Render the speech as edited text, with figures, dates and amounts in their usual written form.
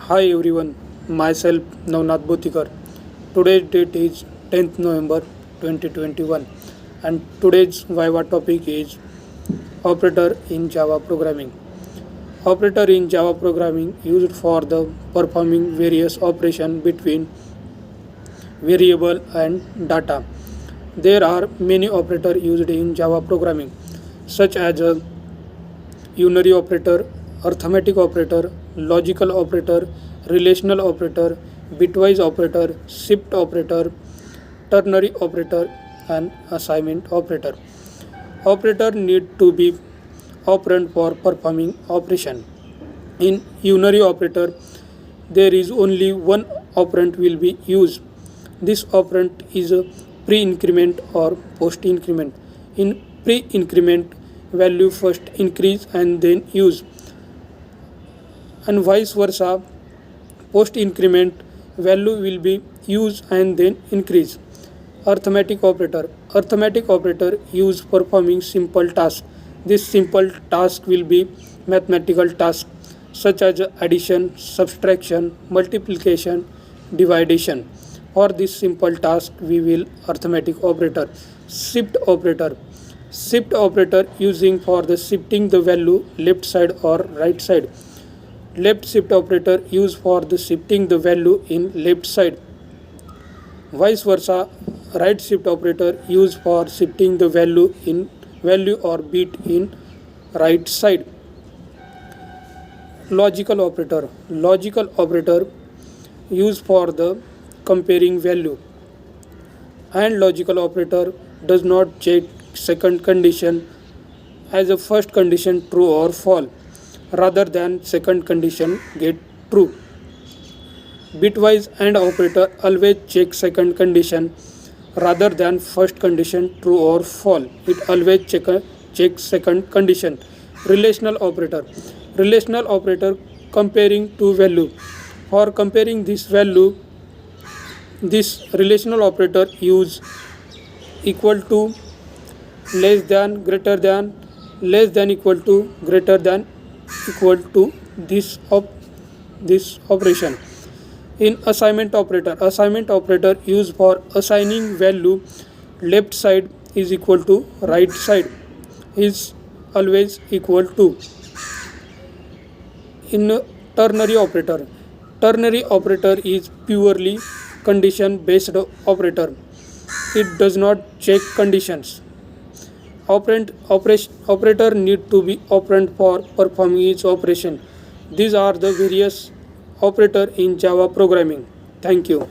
Hi everyone, myself Navnath Botikar. Today's date is 10th November 2021 and today's Viva topic is operator in Java programming. Operator in Java programming used for the performing various operation between variable and data. There are many operators used in Java programming such as a unary operator, arithmetic operator, logical operator, relational operator, bitwise operator, shift operator, ternary operator, and assignment operator. Operator need to be operand for performing operation. In unary operator, there is only one operand will be used. This operand is a pre-increment or post-increment. In pre-increment, value first increase and then use, and vice versa. Post increment value will be used and then increase. Arithmetic operator use performing simple task. This simple task will be mathematical task such as addition, subtraction, multiplication, division. For this simple task we will arithmetic operator. Shift operator using for the shifting the value left side or right side. Left shift operator used for the shifting the value in left side. Vice versa, right shift operator used for shifting the value or bit in right side. Logical operator used for the comparing value, and logical operator does not check second condition as a first condition true or false rather than second condition get true. Bitwise AND operator always check second condition rather than first condition true or false. It always check second condition. Relational operator comparing two value. For comparing this value, this relational operator use equal to, less than, greater than, less than equal to, greater than equal to this operation. In assignment operator used for assigning value left side is equal to right side is always equal to. In ternary operator is purely condition based operator. It does not check conditions. Operator need to be operand for performing each operation. These are the various operator in Java programming. Thank you.